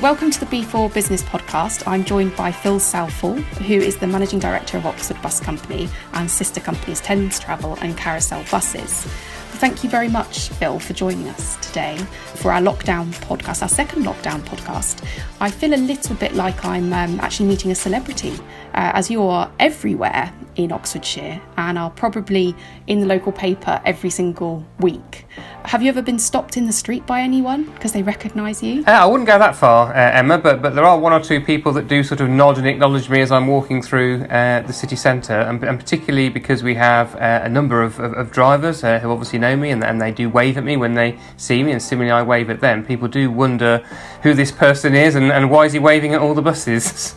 Welcome to the B4 Business Podcast. I'm joined by Phil Southall, who is the Managing Director of Oxford Bus Company and sister companies Thames Travel and Carousel Buses. Thank you very much, Phil, for joining us today for our lockdown podcast, our second lockdown podcast. I feel a little bit like I'm actually meeting a celebrity, as you're everywhere in Oxfordshire and are probably in the local paper every single week. Have you ever been stopped in the street by anyone because they recognise you? I wouldn't go that far, Emma, but there are one or two people that do sort of nod and acknowledge me as I'm walking through the city centre, and particularly because we have a number of drivers who obviously know me and they do wave at me when they see me, and similarly I wave at them. People do wonder who this person is and why is he waving at all the buses.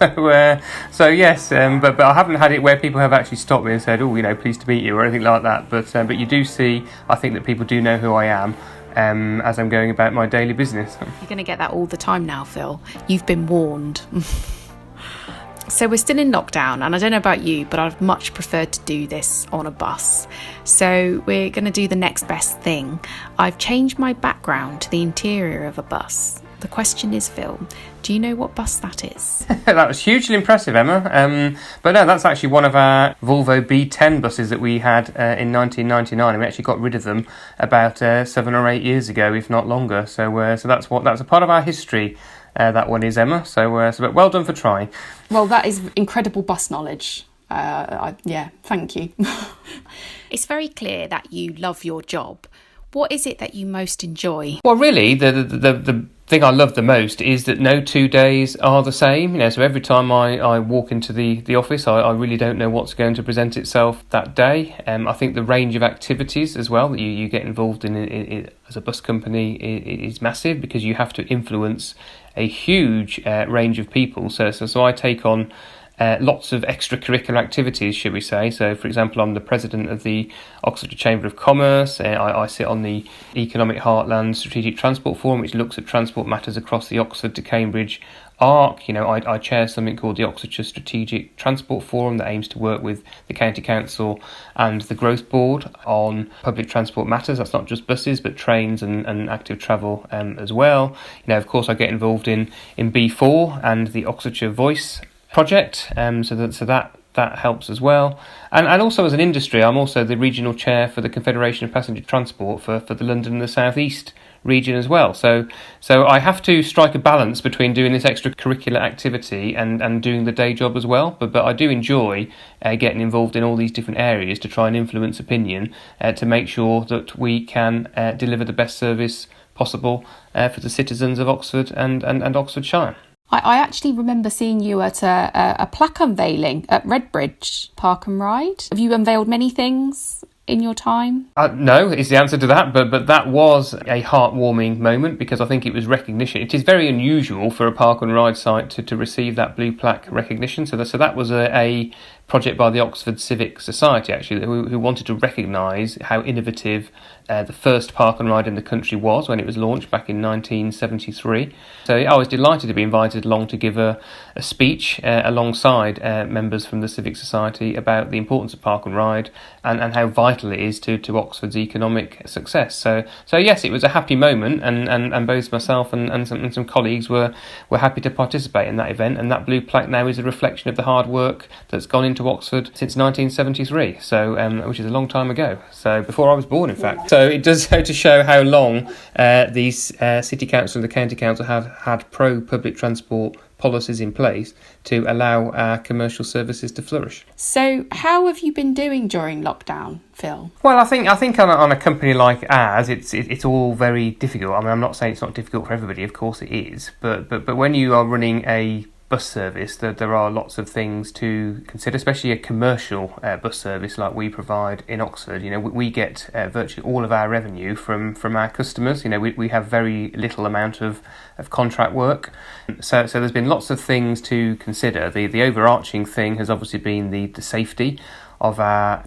So yes, but I haven't had it where people have actually stopped me and said, "Oh, pleased to meet you" or anything like that. But you do see, I think that people do know who I am. As I'm going about my daily business. You're going to get that all the time now, Phil. You've been warned. So we're still in lockdown, and I don't know about you, but I'd much prefer to do this on a bus. So we're going to do the next best thing. I've changed my background to the interior of a bus. The question is, Phil, do you know what bus that is? That was hugely impressive, Emma. But no, that's actually one of our Volvo B10 buses that we had in 1999, and we actually got rid of them about 7 or 8 years ago, if not longer. So that's a part of our history. That one is, Emma. But well done for trying. Well, that is incredible bus knowledge. Thank you. It's very clear that you love your job. What is it that you most enjoy? Well, really, the thing I love the most is that no 2 days are the same. So every time I walk into the office, I really don't know what's going to present itself that day. I think the range of activities as well that you get involved in as a bus company is massive, because you have to influence a huge range of people. So I take on lots of extracurricular activities, should we say. So, for example, I'm the president of the Oxford Chamber of Commerce. I sit on the Economic Heartland Strategic Transport Forum, which looks at transport matters across the Oxford to Cambridge arc. I chair something called the Oxfordshire Strategic Transport Forum that aims to work with the County Council and the Growth Board on public transport matters. That's not just buses, but trains and active travel as well. Of course, I get involved in B4 and the Oxfordshire Voice project, so that helps as well. And also as an industry, I'm also the regional chair for the Confederation of Passenger Transport for the London and the South East region as well. So I have to strike a balance between doing this extracurricular activity and doing the day job as well. But I do enjoy getting involved in all these different areas to try and influence opinion to make sure that we can deliver the best service possible for the citizens of Oxford and Oxfordshire. I actually remember seeing you at a plaque unveiling at Redbridge Park and Ride. Have you unveiled many things in your time? No, is the answer to that, but that was a heartwarming moment, because I think it was recognition. It is very unusual for a park and ride site to receive that blue plaque recognition. So that was a project by the Oxford Civic Society, actually, who wanted to recognise how innovative the first park and ride in the country was when it was launched back in 1973. So I was delighted to be invited along to give a speech alongside members from the Civic Society about the importance of park and ride and how vital it is to Oxford's economic success. So yes, it was a happy moment, and both myself and some colleagues were happy to participate in that event. And that blue plaque now is a reflection of the hard work that's gone into Oxford since 1973, which is a long time ago. So before I was born, in fact. So it does go to show how long these City Council and the County Council have had pro-public transport policies in place to allow our commercial services to flourish. So how have you been doing during lockdown, Phil? Well, I think on a company like ours, it's all very difficult. I mean, I'm not saying it's not difficult for everybody. Of course it is. But when you are running a bus service, there are lots of things to consider, especially a commercial bus service like we provide in Oxford. We get virtually all of our revenue from our customers. We have very little amount of contract work. So there's been lots of things to consider. The overarching thing has obviously been the safety of our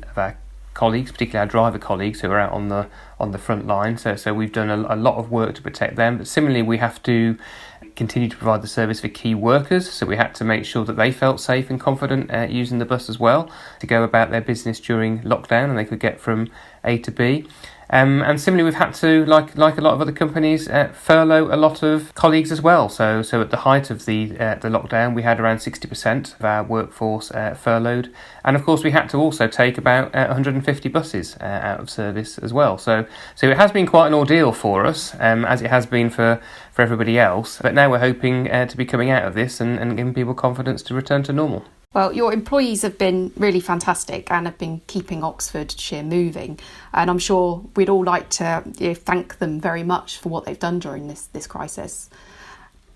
colleagues, particularly our driver colleagues who are out on the front line. So we've done a lot of work to protect them. But similarly, we have to continue to provide the service for key workers, so we had to make sure that they felt safe and confident using the bus as well to go about their business during lockdown, and they could get from A to B. And similarly, we've had to, like a lot of other companies, furlough a lot of colleagues as well. So at the height of the lockdown, we had around 60% of our workforce furloughed. And of course, we had to also take about 150 buses out of service as well. So it has been quite an ordeal for us, as it has been for everybody else. But now we're hoping to be coming out of this and giving people confidence to return to normal. Well, your employees have been really fantastic and have been keeping Oxfordshire moving. And I'm sure we'd all like to thank them very much for what they've done during this crisis.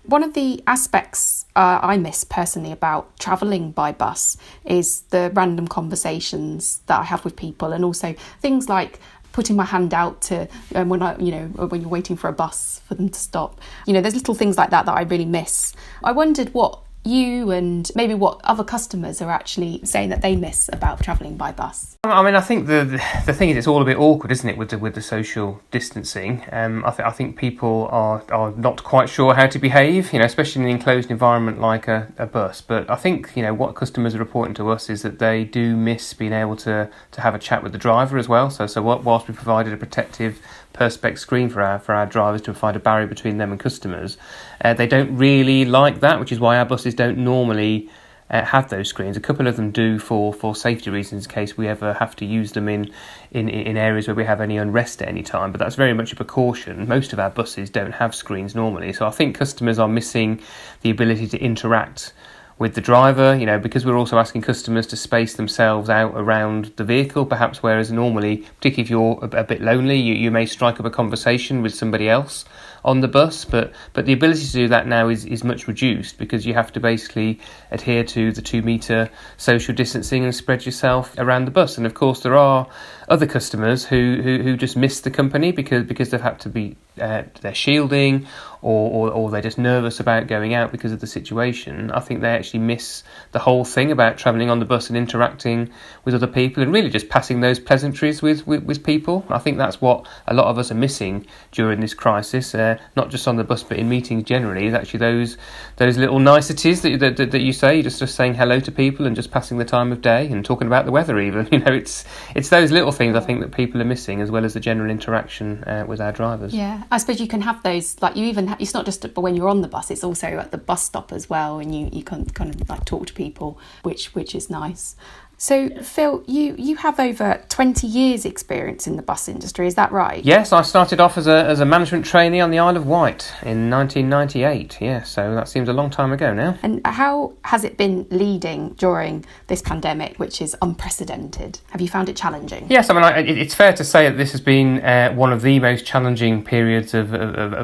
One of the aspects I miss personally about travelling by bus is the random conversations that I have with people, and also things like putting my hand out to when you're waiting for a bus for them to stop. There's little things like that I really miss. I wondered what you and maybe what other customers are actually saying that they miss about travelling by bus. I mean, I think the thing is, it's all a bit awkward, isn't it, with the social distancing? I think people are not quite sure how to behave, especially in an enclosed environment like a bus. But I think what customers are reporting to us is that they do miss being able to have a chat with the driver as well. So whilst we provided a protective perspex screen for our drivers to provide a barrier between them and customers, they don't really like that, which is why our buses don't normally have those screens. A couple of them do for safety reasons, in case we ever have to use them in areas where we have any unrest at any time, but that's very much a precaution. Most of our buses don't have screens normally, so I think customers are missing the ability to interact with the driver, because we're also asking customers to space themselves out around the vehicle, perhaps, whereas normally, particularly if you're a bit lonely, you may strike up a conversation with somebody else on the bus, but the ability to do that now is much reduced, because you have to basically adhere to the 2 metre social distancing and spread yourself around the bus. And of course there are other customers who just miss the company because they've had to be they're shielding or they're just nervous about going out because of the situation. I think they actually miss the whole thing about travelling on the bus and interacting with other people and really just passing those pleasantries with people. I think that's what a lot of us are missing during this crisis, not just on the bus but in meetings generally, is actually those little niceties that you say, just saying hello to people and just passing the time of day and talking about the weather even. It's those little things I think that people are missing, as well as the general interaction with our drivers. Yeah, I suppose you can have those, like it's not just when you're on the bus, it's also at the bus stop as well, and you can kind of like talk to people, which is nice. So, Phil, you have over 20 years' experience in the bus industry, is that right? Yes, I started off as a management trainee on the Isle of Wight in 1998, so that seems a long time ago now. And how has it been leading during this pandemic, which is unprecedented? Have you found it challenging? Yes, I mean, it's fair to say that this has been one of the most challenging periods of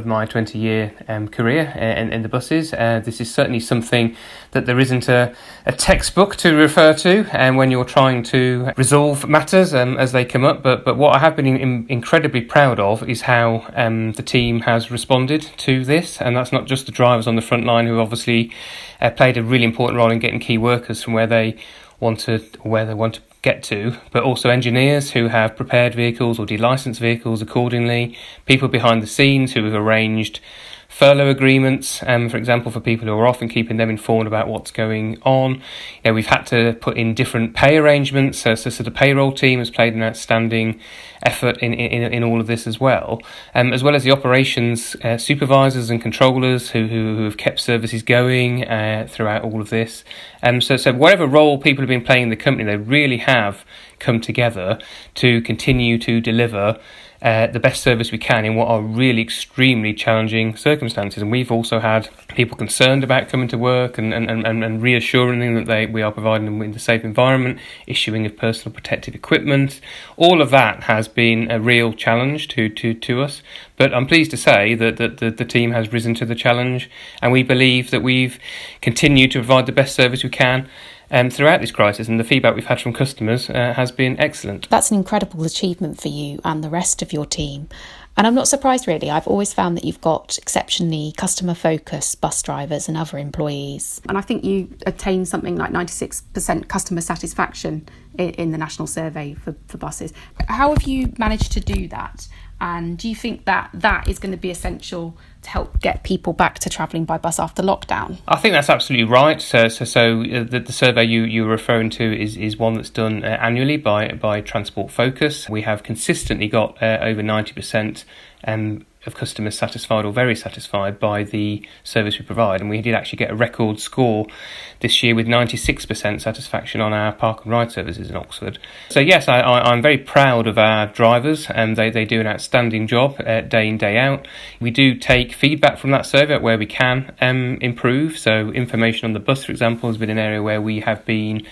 my 20-year career in the buses. This is certainly something that there isn't a textbook to refer to, and when you're trying to resolve matters as they come up. But what I have been incredibly proud of is how the team has responded to this, and that's not just the drivers on the front line, who obviously played a really important role in getting key workers from where they want to get to, but also engineers who have prepared vehicles or delicensed vehicles accordingly, people behind the scenes who have arranged furlough agreements, for example, for people who are off and keeping them informed about what's going on. We've had to put in different pay arrangements, so the payroll team has played an outstanding effort in all of this as well as the operations supervisors and controllers who have kept services going throughout all of this. So whatever role people have been playing in the company, they really have come together to continue to deliver the best service we can in what are really extremely challenging circumstances. And we've also had people concerned about coming to work and reassuring them that we are providing them with a safe environment, issuing of personal protective equipment. All of that has been a real challenge to us. But I'm pleased to say that the team has risen to the challenge, and we believe that we've continued to provide the best service we can throughout this crisis, and the feedback we've had from customers has been excellent. That's an incredible achievement for you and the rest of your team. And I'm not surprised, really. I've always found that you've got exceptionally customer-focused bus drivers and other employees. And I think you attained something like 96% customer satisfaction in the national survey for buses. How have you managed to do that? And do you think that that is going to be essential to help get people back to travelling by bus after lockdown? I think that's absolutely right. So the survey you were referring to is one that's done annually by Transport Focus. We have consistently got over 90% of customers satisfied or very satisfied by the service we provide, and we did actually get a record score this year with 96% satisfaction on our park and ride services in Oxford. So yes, I'm very proud of our drivers, and they do an outstanding job day in, day out. We do take feedback from that survey where we can improve. So information on the bus, for example, has been an area where we have been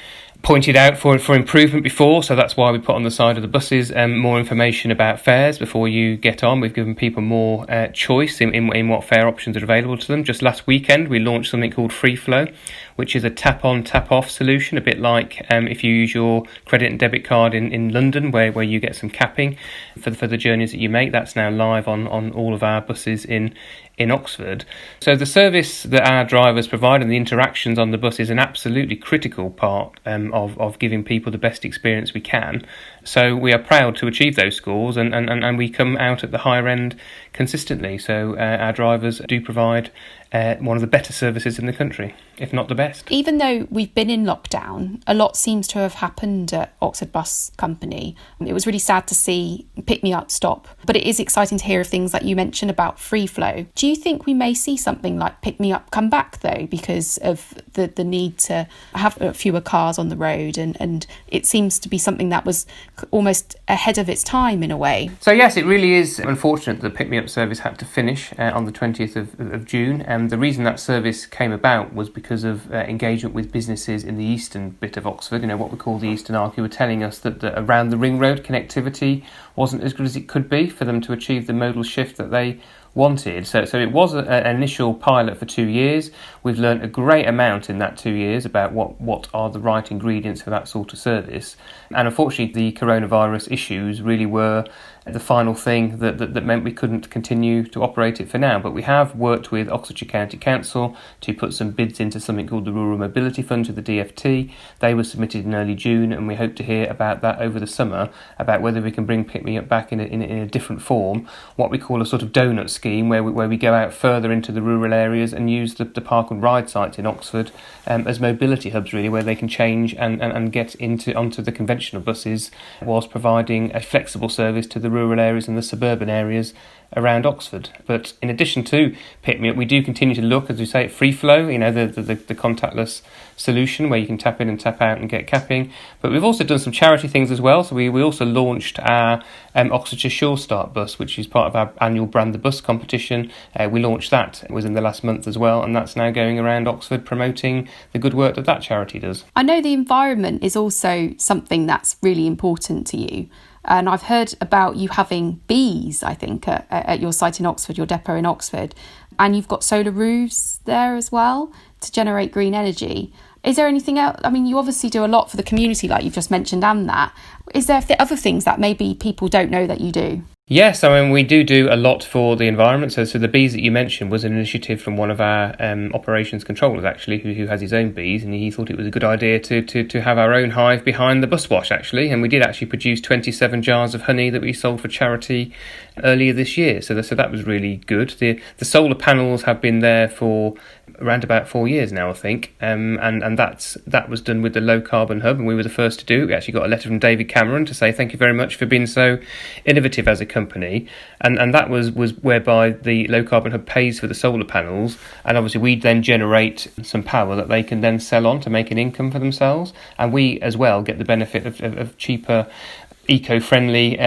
pointed out for improvement before, so that's why we put on the side of the buses more information about fares before you get on. We've given people more choice in what fare options are available to them. Just last weekend we launched something called Free Flow, which is a tap on tap off solution, a bit like if you use your credit and debit card in London where you get some capping for the journeys that you make. That's now live on all of our buses in Oxford. So the service that our drivers provide and the interactions on the bus is an absolutely critical part of giving people the best experience we can. So we are proud to achieve those scores, and we come out at the higher end consistently. So our drivers do provide one of the better services in the country, if not the best. Even though we've been in lockdown, a lot seems to have happened at Oxford Bus Company. It was really sad to see Pick Me Up stop, but it is exciting to hear of things like you mentioned about Free Flow. Do you think we may see something like Pick Me Up come back though, because of the need to have fewer cars on the road, and it seems to be something that was almost ahead of its time in a way? So yes, it really is unfortunate that the Pick Me Up service had to finish on the 20th of June. The reason that service came about was because of engagement with businesses in the eastern bit of Oxford, what we call the Eastern Arc, who were telling us that around the ring road connectivity wasn't as good as it could be for them to achieve the modal shift that they wanted. So it was an initial pilot for 2 years. We've learned a great amount in that 2 years about what are the right ingredients for that sort of service. And unfortunately, the coronavirus issues really were the final thing that meant we couldn't continue to operate it for now. But we have worked with Oxfordshire County Council to put some bids into something called the Rural Mobility Fund to the DfT. They were submitted in early June, and we hope to hear about that over the summer, about whether we can bring Pick Me Up back in a different form, what we call a sort of donut scheme, where we go out further into the rural areas and use the park and ride sites in Oxford as mobility hubs, really, where they can change and get onto the conventional buses whilst providing a flexible service to the rural areas and the suburban areas around Oxford. But in addition to Pick Me Up, we do continue to look, as we say, at Free Flow, the contactless solution where you can tap in and tap out and get capping. But we've also done some charity things as well. So we also launched our Oxfordshire Sure Start bus, which is part of our annual Brand the Bus competition. We launched that within the last month as well, and that's now going around Oxford promoting the good work that charity does. I know the environment is also something that's really important to you. And I've heard about you having bees, I think, at your site in Oxford, your depot in Oxford. And you've got solar roofs there as well to generate green energy. Is there anything else? I mean, you obviously do a lot for the community, like you've just mentioned, and that. Is there other things that maybe people don't know that you do? Yes, we do a lot for the environment. So the bees that you mentioned was an initiative from one of our operations controllers, actually, who has his own bees, and he thought it was a good idea to have our own hive behind the bus wash, actually. And we did actually produce 27 jars of honey that we sold for charity earlier this year. So that was really good. The solar panels have been there for around about 4 years now, I think, and that was done with the low carbon hub, and we were the first to do it. We actually got a letter from David Cameron to say thank you very much for being so innovative as a company, and that was whereby the low carbon hub pays for the solar panels, and obviously we then generate some power that they can then sell on to make an income for themselves, and we as well get the benefit of cheaper eco-friendly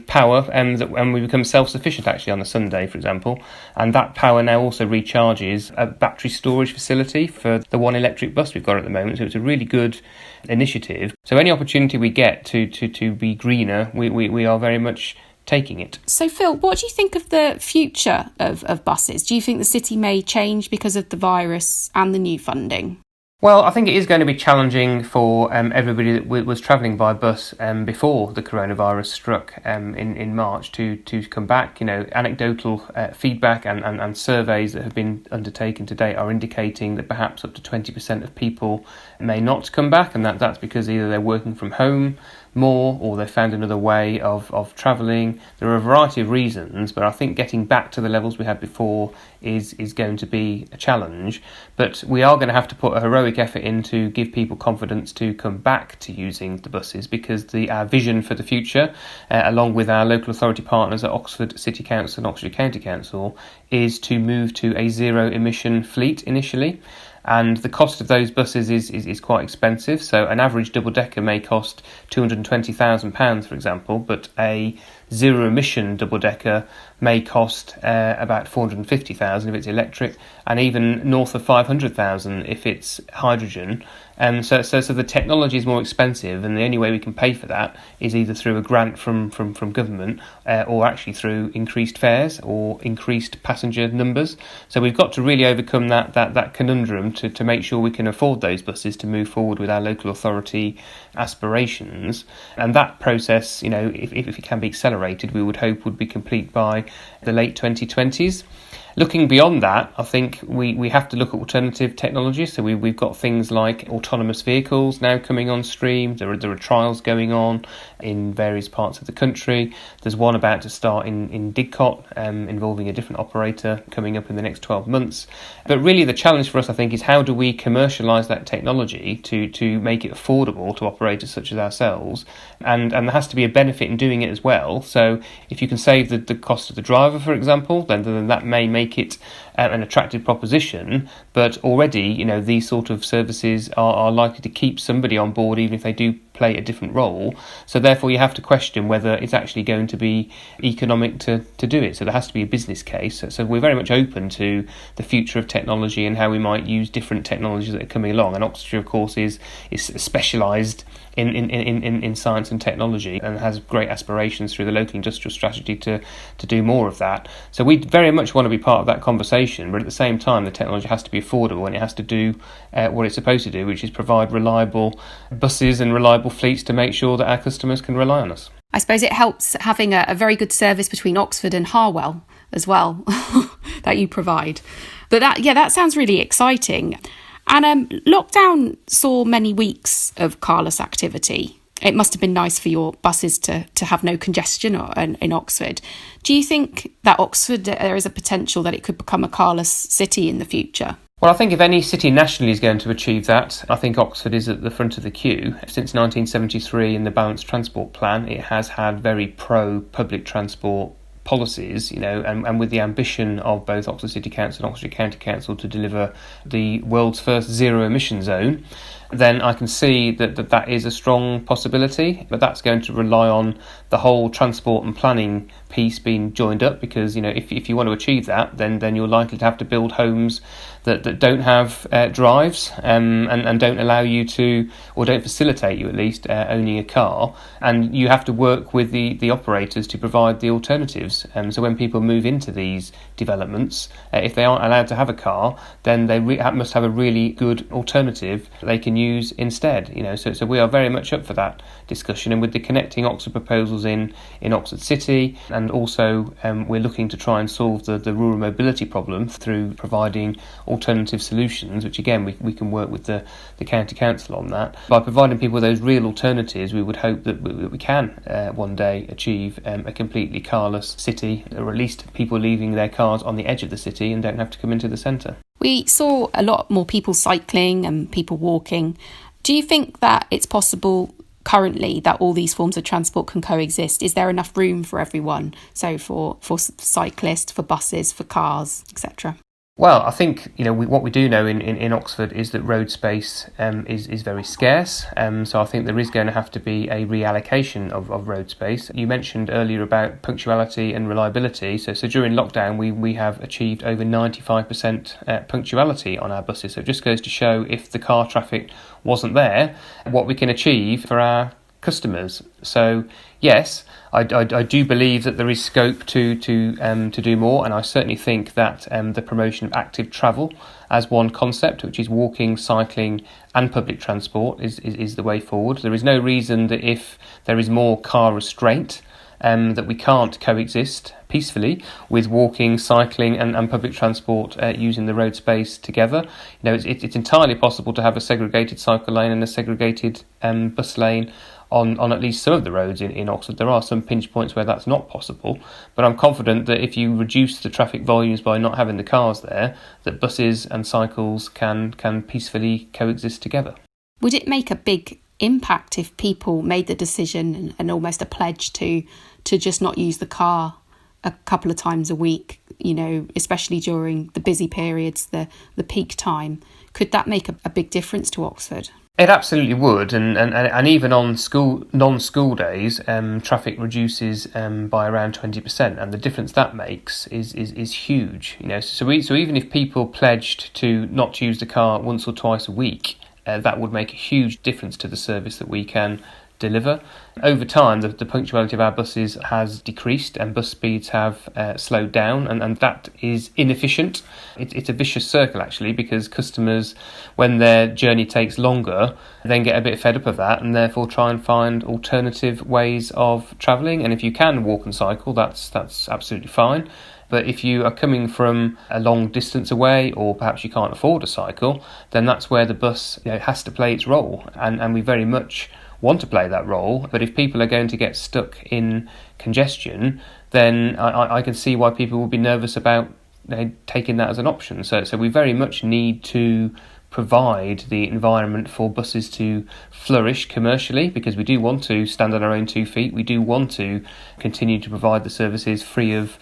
power, and we become self-sufficient actually on a Sunday, for example, and that power now also recharges a battery storage facility for the one electric bus we've got at the moment. So it's a really good initiative. So any opportunity we get to be greener, we are very much taking it. So Phil, what do you think of the future of buses? Do you think the city may change because of the virus and the new funding? Well, I think it is going to be challenging for everybody that was travelling by bus before the coronavirus struck in March to come back. Anecdotal feedback and surveys that have been undertaken to date are indicating that perhaps up to 20% of people may not come back, and that's because either they're working from home, more, or they've found another way of travelling. There are a variety of reasons, but I think getting back to the levels we had before is going to be a challenge. But we are going to have to put a heroic effort in to give people confidence to come back to using the buses, because our vision for the future, along with our local authority partners at Oxford City Council and Oxford County Council, is to move to a zero emission fleet initially. And the cost of those buses is quite expensive. So an average double-decker may cost £220,000, for example, but a zero-emission double-decker may cost about £450,000 if it's electric, and even north of £500,000 if it's hydrogen. So the technology is more expensive, and the only way we can pay for that is either through a grant from government or actually through increased fares or increased passenger numbers. So we've got to really overcome that conundrum to make sure we can afford those buses to move forward with our local authority aspirations. And that process, if it can be accelerated, we would hope would be complete by the late 2020s. Looking beyond that, I think we have to look at alternative technologies. So we've got things like autonomous vehicles now coming on stream. There are trials going on in various parts of the country. There's one about to start in Didcot, involving a different operator, coming up in the next 12 months. But really the challenge for us, I think, is how do we commercialise that technology to make it affordable to operators such as ourselves. And there has to be a benefit in doing it as well. So if you can save the cost of the driver, for example, then that may make it an attractive proposition. But already, these sort of services are likely to keep somebody on board, even if they do play a different role. So therefore you have to question whether it's actually going to be economic to do it. So there has to be a business case. So we're very much open to the future of technology and how we might use different technologies that are coming along. And Oxfordshire, of course, is specialised in science and technology, and has great aspirations through the local industrial strategy to do more of that. So we very much want to be part of that conversation, but at the same time the technology has to be affordable, and it has to do what it's supposed to do, which is provide reliable buses and reliable fleets to make sure that our customers can rely on us. I suppose it helps having a very good service between Oxford and Harwell as well that you provide. But that sounds really exciting. And lockdown saw many weeks of carless activity. It must have been nice for your buses to have no congestion in Oxford. Do you think that Oxford, there is a potential that it could become a carless city in the future? Well, I think if any city nationally is going to achieve that, I think Oxford is at the front of the queue. Since 1973 in the Balanced Transport Plan, it has had very pro-public transport policies, and with the ambition of both Oxford City Council and Oxford County Council to deliver the world's first zero emission zone, then I can see that is a strong possibility. But that's going to rely on the whole transport and planning piece being joined up, because if you want to achieve that, then you're likely to have to build homes that don't have drives and don't allow you to, or don't facilitate you at least, owning a car. And you have to work with the operators to provide the alternatives. So when people move into these developments, if they aren't allowed to have a car, then they must have a really good alternative they can use instead. So we are very much up for that discussion. And with the Connecting Oxford proposals in Oxford City, and also we're looking to try and solve the rural mobility problem through providing alternative solutions, which again we can work with the county council on that. By providing people with those real alternatives, we would hope that we can one day achieve a completely carless city, or at least people leaving their cars on the edge of the city and don't have to come into the centre. We saw a lot more people cycling and people walking. Do you think that it's possible currently that all these forms of transport can coexist? Is there enough room for everyone? So for cyclists, for buses, for cars, etc.? Well, I think what we do know in Oxford is that road space is very scarce. So I think there is going to have to be a reallocation of road space. You mentioned earlier about punctuality and reliability. So during lockdown, we have achieved over 95% punctuality on our buses. So it just goes to show, if the car traffic wasn't there, what we can achieve for our customers. So yes, I do believe that there is scope to do more, and I certainly think that the promotion of active travel as one concept, which is walking, cycling and public transport, is the way forward. There is no reason that if there is more car restraint that we can't coexist peacefully with walking, cycling and public transport using the road space together. It's entirely possible to have a segregated cycle lane and a segregated bus lane on at least some of the roads in Oxford. There are some pinch points where that's not possible, but I'm confident that if you reduce the traffic volumes by not having the cars there, that buses and cycles can peacefully coexist together. Would it make a big impact if people made the decision and almost a pledge to just not use the car a couple of times a week, especially during the busy periods, the peak time? Could that make a big difference to Oxford? It absolutely would, and even on non-school days, traffic reduces by around 20%, and the difference that makes is huge. So even if people pledged to not use the car once or twice a week, that would make a huge difference to the service that we can deliver. Over time, the punctuality of our buses has decreased and bus speeds have slowed down, and that is inefficient. It's a vicious circle, actually, because customers, when their journey takes longer, then get a bit fed up of that and therefore try and find alternative ways of travelling. And if you can walk and cycle, that's absolutely fine. But if you are coming from a long distance away, or perhaps you can't afford a cycle, then that's where the bus has to play its role. And we very much want to play that role. But if people are going to get stuck in congestion, then I can see why people will be nervous about taking that as an option. So we very much need to provide the environment for buses to flourish commercially, because we do want to stand on our own 2 feet. We do want to continue to provide the services free of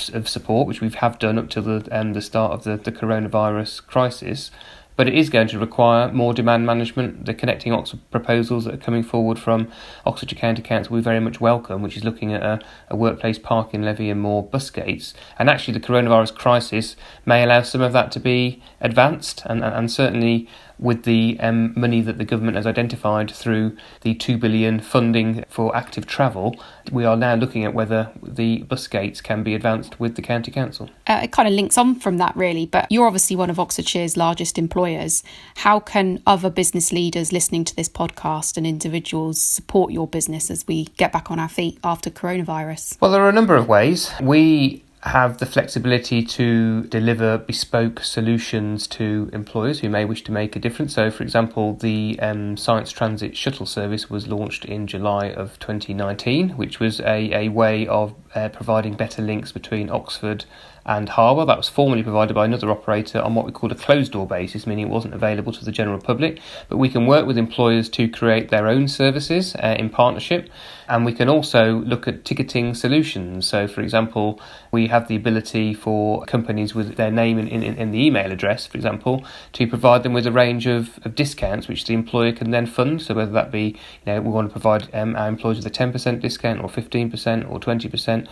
support, which we have done up to the start of the coronavirus crisis. But it is going to require more demand management. The Connecting Oxford proposals that are coming forward from Oxfordshire County Council we very much welcome, which is looking at a workplace parking levy and more bus gates. And actually the coronavirus crisis may allow some of that to be advanced, and certainly with the money that the government has identified through the 2 billion funding for active travel, we are now looking at whether the bus gates can be advanced with the County Council. It kind of links on from that, really, but you're obviously one of Oxfordshire's largest employers. How can other business leaders listening to this podcast and individuals support your business as we get back on our feet after coronavirus? Well, there are a number of ways. We have the flexibility to deliver bespoke solutions to employers who may wish to make a difference. So, for example, the Science Transit Shuttle service was launched in July of 2019, which was a way of providing better links between Oxford and Harbour. That was formerly provided by another operator on what we call a closed-door basis, meaning it wasn't available to the general public. But we can work with employers to create their own services in partnership, and we can also look at ticketing solutions. So, for example, we have the ability for companies with their name in the email address, for example, to provide them with a range of discounts which the employer can then fund. So whether that be, we want to provide our employees with a 10% discount or 15% or 20%,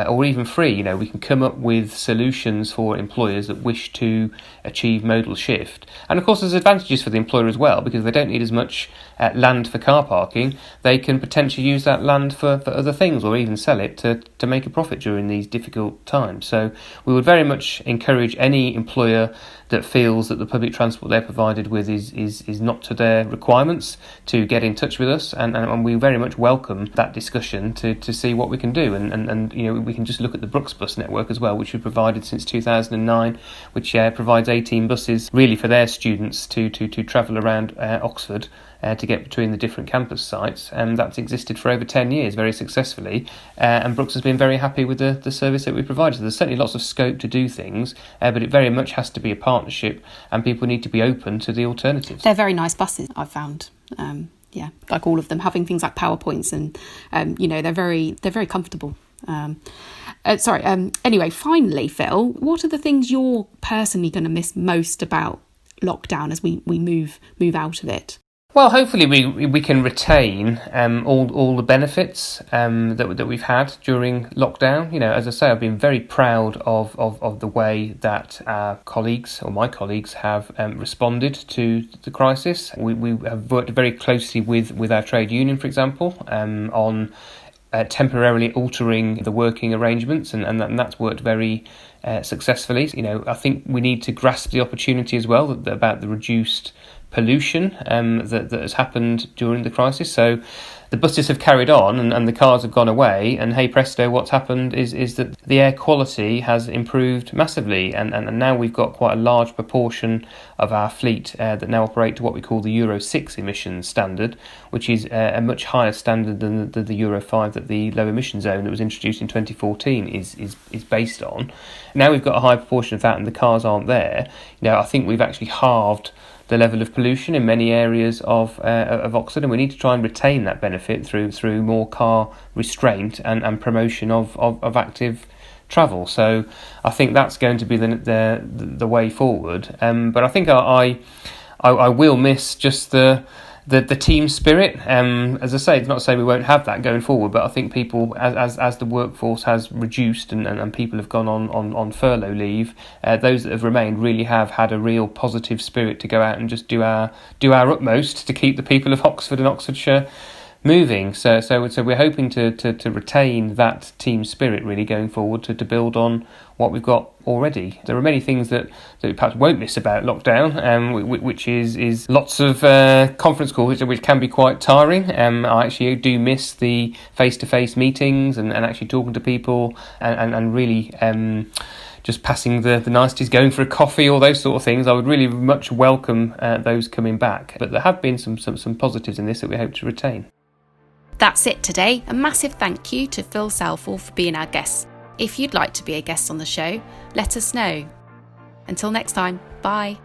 or even free. We can come up with solutions for employers that wish to achieve modal shift. And of course there's advantages for the employer as well, because they don't need as much land for car parking. They can potentially use that land for other things, or even sell it to make a profit during these difficult times. So we would very much encourage any employer that feels that the public transport they're provided with is not to their requirements to get in touch with us, and we very much welcome that discussion to see what we can do. And we can just look at the Brooks bus network as well, which we've provided since 2009, which provides 18 buses really for their students to travel around Oxford to get between the different campus sites, and that's existed for over 10 years very successfully, and Brooks has been very happy with the service that we provide. So there's certainly lots of scope to do things, but it very much has to be a partnership, and people need to be open to the alternatives. They're very nice buses, I've found. Like all of them, having things like PowerPoints, and they're very comfortable. Anyway, finally, Phil, what are the things you're personally going to miss most about lockdown as we move out of it? Well, hopefully we can retain all the benefits that we've had during lockdown. As I say, I've been very proud of the way that our colleagues, or my colleagues, have responded to the crisis. We have worked very closely with our trade union, for example, on temporarily altering the working arrangements, and that's worked very successfully. I think we need to grasp the opportunity as well about the reduced pollution that has happened during the crisis. So the buses have carried on and the cars have gone away, and hey presto, what's happened is that the air quality has improved massively, and now we've got quite a large proportion of our fleet that now operate to what we call the Euro 6 emissions standard, which is a much higher standard than the Euro 5 that the low emission zone that was introduced in 2014 is based on. Now we've got a high proportion of that and the cars aren't there. I think we've actually halved the level of pollution in many areas of Oxford, and we need to try and retain that benefit through more car restraint and promotion of active travel. So I think that's going to be the way forward. But I think I will miss just the team spirit. As I say, it's not to say we won't have that going forward, but I think people, as the workforce has reduced and people have gone on furlough leave, those that have remained really have had a real positive spirit to go out and just do our utmost to keep the people of Oxford and Oxfordshire moving. So we're hoping to retain that team spirit really going forward, to build on what we've got already. There are many things that we perhaps won't miss about lockdown, which is lots of conference calls, which can be quite tiring. I actually do miss the face-to-face meetings and actually talking to people and really just passing the niceties, going for a coffee, all those sort of things. I would really much welcome those coming back. But there have been some positives in this that we hope to retain. That's it today. A massive thank you to Phil Southall for being our guest. If you'd like to be a guest on the show, let us know. Until next time, bye.